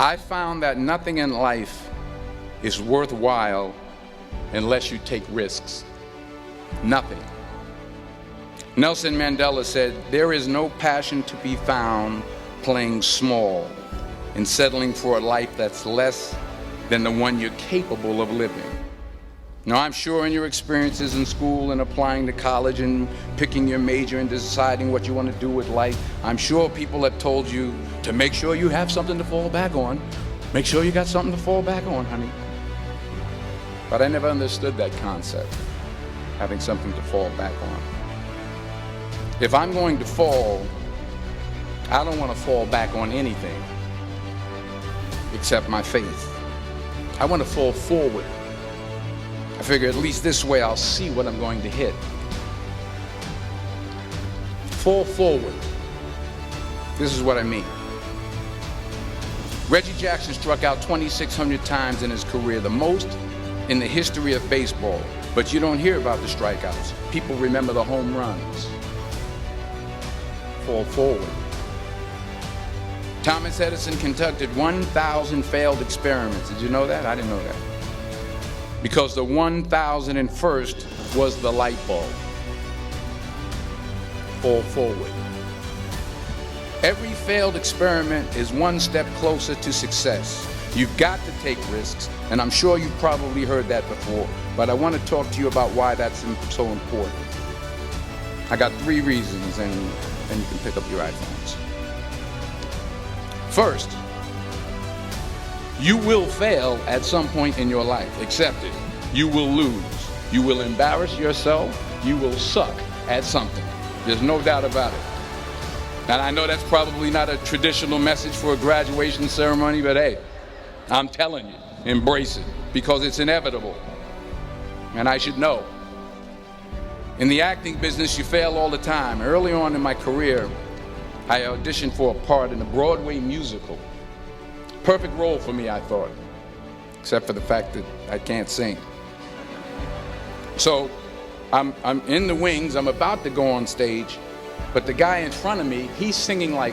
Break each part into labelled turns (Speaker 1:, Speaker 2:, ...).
Speaker 1: I found that nothing in life is worthwhile unless you take risks. Nothing. Nelson Mandela said, "There is no passion to be found playing small and settling for a life that's less than the one you're capable of living." Now, I'm sure in your experiences in school and applying to college and picking your major and deciding what you want to do with life, I'm sure people have told you to make sure you have something to fall back on. Make sure you got something to fall back on, honey. But I never understood that concept, having something to fall back on. If I'm going to fall, I don't want to fall back on anything except my faith. I want to fall forward. I figure at least this way I'll see what I'm going to hit. Fall forward. This is what I mean. Reggie Jackson struck out 2,600 times in his career, the most in the history of baseball. But you don't hear about the strikeouts. People remember the home runs. Fall forward. Thomas Edison conducted 1,000 failed experiments. Did you know that? I didn't know that. Because the 1,001st was the light bulb. Fall forward. Every failed experiment is one step closer to success. You've got to take risks, and I'm sure you've probably heard that before, but I want to talk to you about why that's so important. I got 3 reasons, and then you can pick up your iPhones. First, you will fail at some point in your life. Accept it. You will lose. You will embarrass yourself. You will suck at something. There's no doubt about it. And I know that's probably not a traditional message for a graduation ceremony, but hey, I'm telling you, embrace it, because it's inevitable. And I should know. In the acting business, you fail all the time. Early on in my career, I auditioned for a part in a Broadway musical. Perfect role for me, I thought, except for the fact that I can't sing. So I'm in the wings, I'm about to go on stage, but the guy in front of me, he's singing like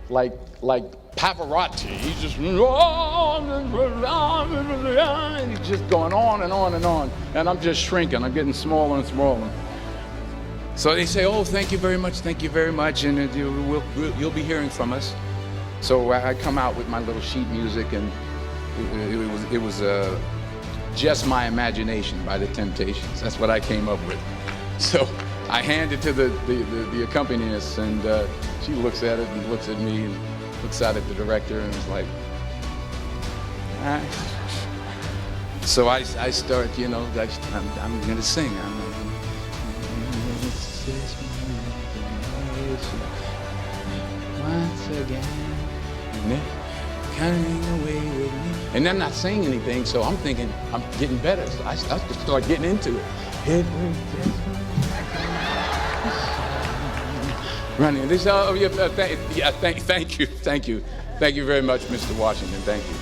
Speaker 1: Pavarotti. He's just, and he's just going on and on and on, and I'm just shrinking, I'm getting smaller and smaller. So they say, "Oh, thank you very much, and you'll be hearing from us." So I come out with my little sheet music, and it was Just My Imagination by the Temptations. That's what I came up with. So I hand it to the accompanist, and she looks at it and looks at me and looks out at the director and is like, ah. So I start, I'm going to sing. Once again, coming away with me. And I'm not saying anything, so I'm thinking I'm getting better. So I start getting into it. Running. This, thank you very much, Mr. Washington. Thank you.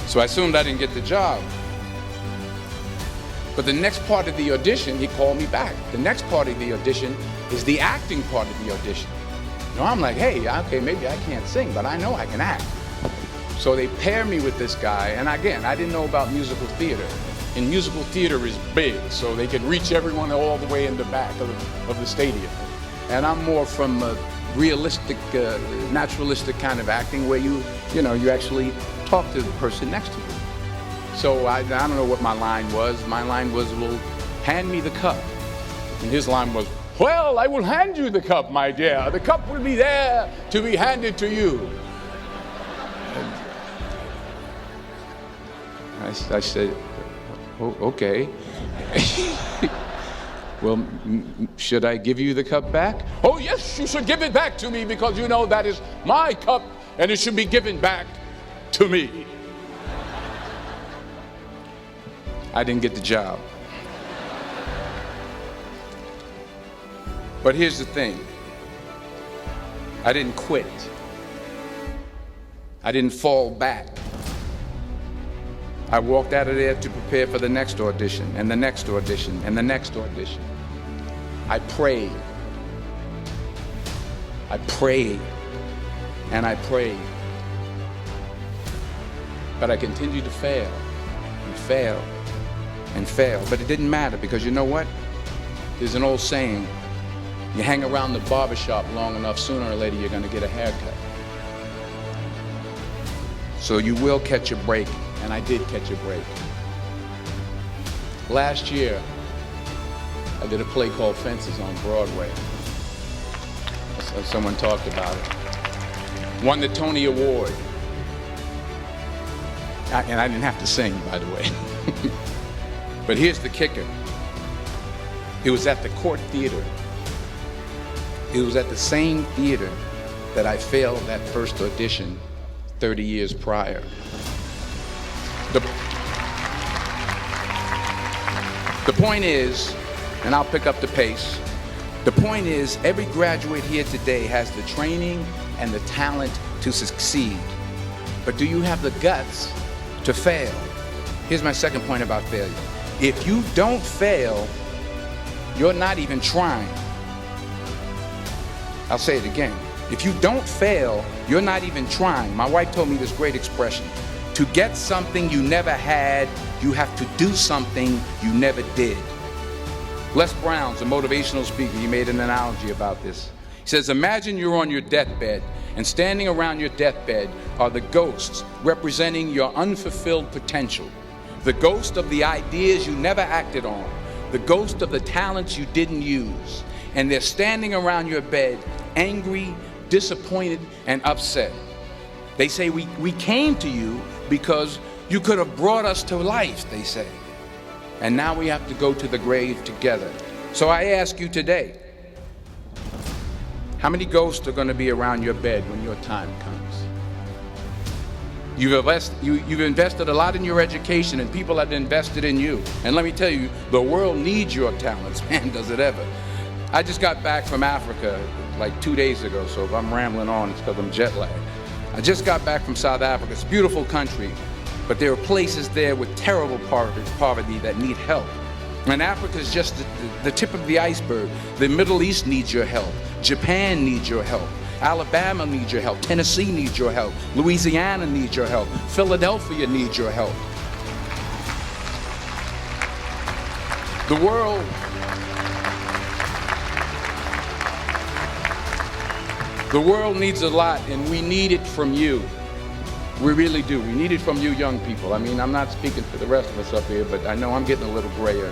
Speaker 1: So I assumed I didn't get the job. But the next part of the audition, he called me back. The next part of the audition is the acting part of the audition. Now I'm like, hey, okay, maybe I can't sing, but I know I can act. So they pair me with this guy, and again, I didn't know about musical theater. And musical theater is big, so they can reach everyone all the way in the back of the stadium. And I'm more from a realistic, naturalistic kind of acting where you actually talk to the person next to you. So I don't know what my line was. My line was, well, hand me the cup. And his line was, well, I will hand you the cup, my dear. The cup will be there to be handed to you. I said, oh, okay. Well, should I give you the cup back? Oh, yes, you should give it back to me, because you know that is my cup and it should be given back to me. I didn't get the job. But here's the thing. I didn't quit. I didn't fall back. I walked out of there to prepare for the next audition, and the next audition, and the next audition. I prayed. I prayed. And I prayed. But I continued to fail and fail and fail. But it didn't matter, because you know what? There's an old saying, you hang around the barbershop long enough, sooner or later you're going to get a haircut. So you will catch a break, and I did catch a break. Last year, I did a play called Fences on Broadway. Someone talked about it. Won the Tony Award. And I didn't have to sing, by the way. But here's the kicker. It was at the Court Theater. It was at the same theater that I failed that first audition 30 years prior. The point is, and I'll pick up the pace, the point is, every graduate here today has the training and the talent to succeed. But do you have the guts to fail? Here's my second point about failure. If you don't fail, you're not even trying. I'll say it again. If you don't fail, you're not even trying. My wife told me this great expression. To get something you never had, you have to do something you never did. Les Brown's a motivational speaker. He made an analogy about this. He says, imagine you're on your deathbed, and standing around your deathbed are the ghosts representing your unfulfilled potential. The ghost of the ideas you never acted on. The ghost of the talents you didn't use. And they're standing around your bed, angry, disappointed, and upset. They say, we came to you because you could have brought us to life, they say. And now we have to go to the grave together. So I ask you today, how many ghosts are going to be around your bed when your time comes? You've invested a lot in your education, and people have invested in you. And let me tell you, the world needs your talents, man, does it ever. I just got back from Africa like 2 days ago, so if I'm rambling on, it's because I'm jet lagged. I just got back from South Africa. It's a beautiful country, but there are places there with terrible poverty that need help. And Africa is just the tip of the iceberg. The Middle East needs your help. Japan needs your help. Alabama needs your help. Tennessee needs your help. Louisiana needs your help. Philadelphia needs your help. The world needs a lot, and we need it from you. We really do. We need it from you young people. I mean, I'm not speaking for the rest of us up here, but I know I'm getting a little grayer.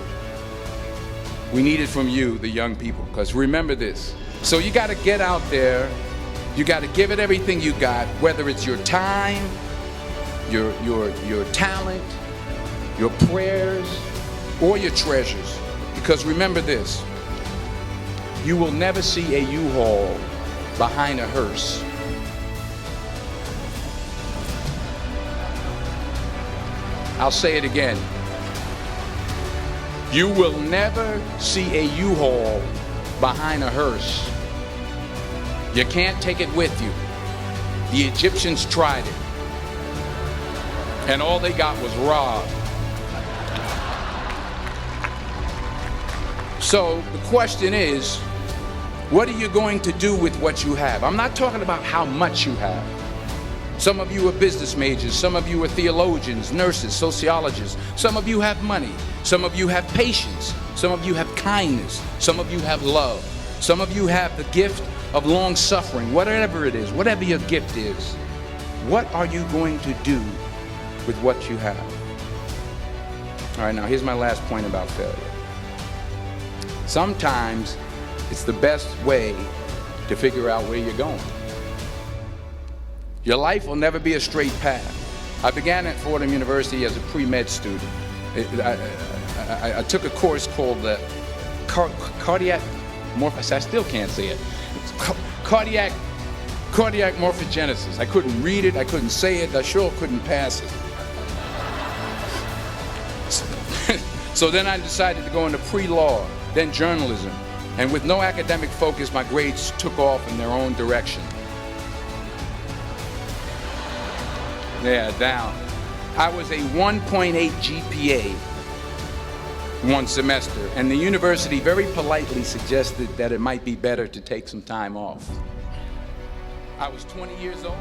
Speaker 1: We need it from you, the young people, because remember this. So you got to get out there. You got to give it everything you got, whether it's your time, your talent, your prayers, or your treasures. Because remember this, you will never see a U-Haul behind a hearse. I'll say it again. You will never see a U-Haul behind a hearse. You can't take it with you. The Egyptians tried it, and all they got was robbed. So the question is, what are you going to do with what you have? I'm not talking about how much you have. Some of you are business majors. Some of you are theologians, nurses, sociologists. Some of you have money. Some of you have patience. Some of you have kindness. Some of you have love. Some of you have the gift of long suffering. Whatever it is, whatever your gift is, what are you going to do with what you have? All right, now here's my last point about failure. Sometimes it's the best way to figure out where you're going. Your life will never be a straight path. I began at Fordham University as a pre-med student. I took a course called the cardiac morphogenesis. I still can't say it. Cardiac morphogenesis. I couldn't read it. I couldn't say it. I sure couldn't pass it. So then I decided to go into pre-law, then journalism. And with no academic focus, my grades took off in their own direction. Yeah, down. I was a 1.8 GPA one semester, and the university very politely suggested that it might be better to take some time off. I was 20 years old.